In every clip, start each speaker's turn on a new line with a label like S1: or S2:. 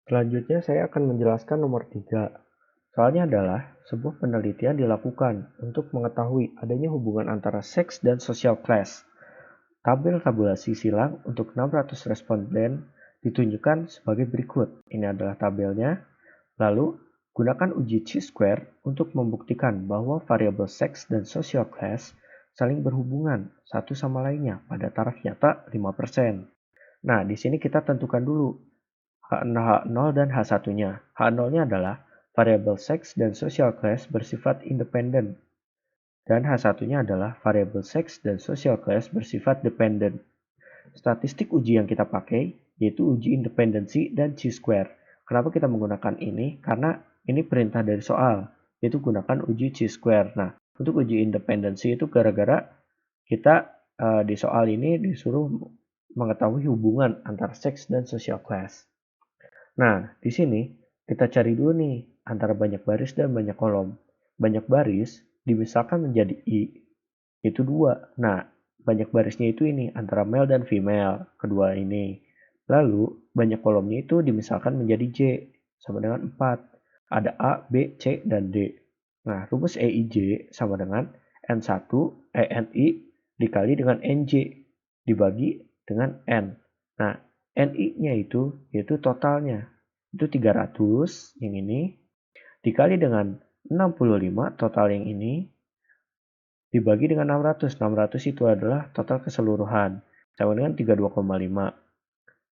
S1: Selanjutnya saya akan menjelaskan nomor 3. Soalnya adalah sebuah penelitian dilakukan untuk mengetahui adanya hubungan antara seks dan social class. Tabel tabulasi silang untuk 600 responden ditunjukkan sebagai berikut. Ini adalah tabelnya. Lalu, gunakan uji chi-square untuk membuktikan bahwa variabel seks dan social class saling berhubungan satu sama lainnya pada taraf nyata 5%. Nah, di sini kita tentukan dulu H0 dan H1-nya. H0-nya adalah variabel seks dan social class bersifat independen. Dan H1-nya adalah variabel seks dan social class bersifat dependen. Statistik uji yang kita pakai yaitu uji independensi dan chi-square. Kenapa kita menggunakan ini? Karena ini perintah dari soal, yaitu gunakan uji chi-square. Nah, untuk uji independensi itu gara-gara kita di soal ini disuruh mengetahui hubungan antara seks dan social class. Nah, di sini kita cari dulu nih antara banyak baris dan banyak kolom. Banyak baris dimisalkan menjadi I, itu 2. Nah, banyak barisnya itu ini antara male dan female, kedua ini. Lalu, banyak kolomnya itu dimisalkan menjadi J, sama dengan 4. Ada A, B, C, dan D. Nah, rumus EIJ sama dengan N1, NI dikali dengan NJ, dibagi dengan N. Nah, NI-nya itu yaitu totalnya. Itu 300 yang ini dikali dengan 65 total yang ini dibagi dengan 600. 600 itu adalah total keseluruhan sama dengan 32,5.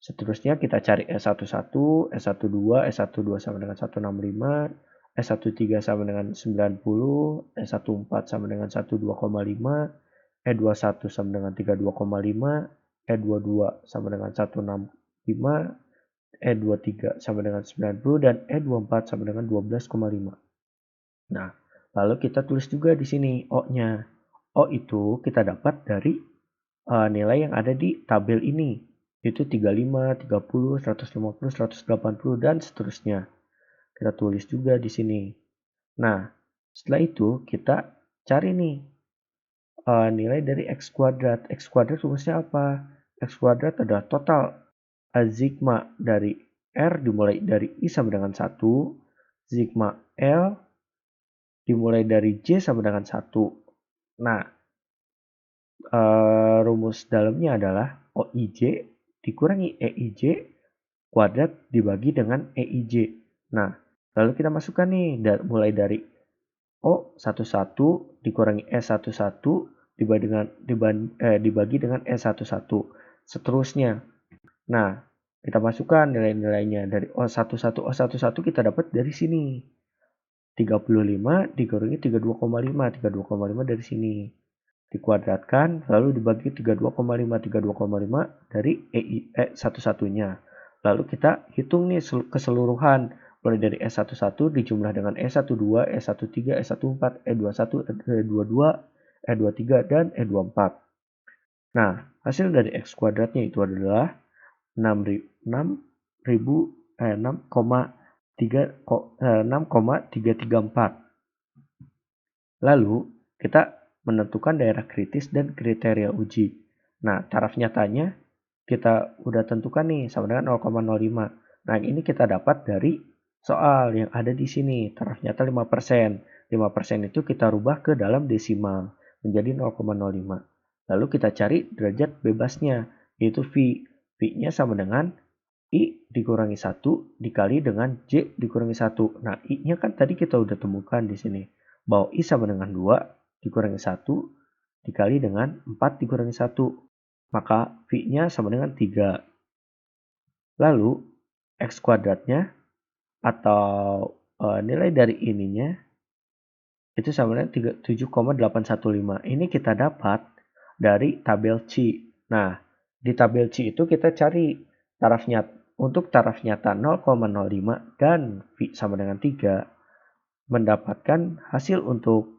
S1: Seterusnya kita cari S11, S12, S12 sama dengan 165, S13 sama dengan 90, S14 sama dengan 12,5, E21 sama dengan 32,5, E22 sama dengan 165, E23 sama dengan 90, dan E24 sama dengan 12,5. Nah, lalu kita tulis juga di sini O-nya. O itu kita dapat dari nilai yang ada di tabel ini, yaitu 35, 30, 150, 180, dan seterusnya. Kita tulis juga di sini. Nah, setelah itu kita cari nih nilai dari X kuadrat. X kuadrat rumusnya apa? X kuadrat adalah total sigma dari R dimulai dari I sama dengan 1, sigma L dimulai dari J sama dengan 1. Nah, rumus dalamnya adalah OIJ dikurangi EIJ kuadrat dibagi dengan EIJ. Nah, lalu kita masukkan nih mulai dari O11 dikurangi S11 dibagi dengan S11. Seterusnya. Nah, kita masukkan nilai-nilainya dari O11. O11 kita dapat dari sini. 35 dikurangi 32,5. 32,5 dari sini. Dikuadratkan, lalu dibagi 32,5. 32,5 dari satu-satunya. Lalu kita hitung nih keseluruhan. Mulai dari S11 dijumlah dengan E12, E13, E14, E21, E22, E23, dan E24. Nah, hasil dari X kuadratnya itu adalah 6,334. Lalu, kita menentukan daerah kritis dan kriteria uji. Nah, taraf nyatanya kita udah tentukan nih sama dengan 0,05. Nah, ini kita dapat dari soal yang ada di sini. Taraf nyata 5%. 5% itu kita rubah ke dalam desimal menjadi 0,05. Lalu kita cari derajat bebasnya, yaitu V. V-nya sama dengan I dikurangi 1 dikali dengan J dikurangi 1. Nah, I-nya kan tadi kita udah temukan di sini. Bahwa I sama dengan 2 dikurangi 1 dikali dengan 4 dikurangi 1. Maka V-nya sama dengan 3. Lalu, X kuadratnya atau nilai dari ininya itu sama dengan 7,815. Ini kita dapat dari tabel C. Nah, di tabel C itu kita cari taraf nyata. Untuk taraf nyata 0,05 dan V sama dengan 3, mendapatkan hasil untuk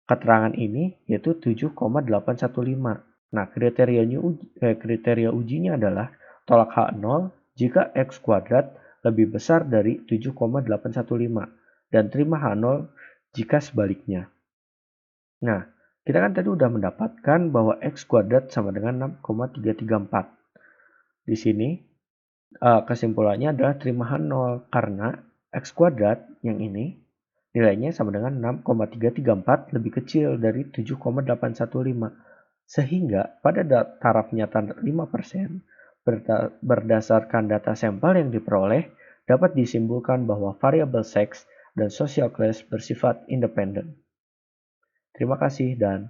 S1: keterangan ini yaitu 7,815. Nah, kriteria ujinya adalah tolak H0 jika X kuadrat lebih besar dari 7,815 dan terima H0 jika sebaliknya. Nah, kita kan tadi udah mendapatkan bahwa X kuadrat sama dengan 6,334. Di sini Kesimpulannya adalah terimahan 0 karena X kuadrat yang ini nilainya sama dengan 6,334 lebih kecil dari 7,815. Sehingga pada taraf nyata 5%, berdasarkan data sampel yang diperoleh, dapat disimpulkan bahwa variabel seks dan social class bersifat independen. Terima kasih dan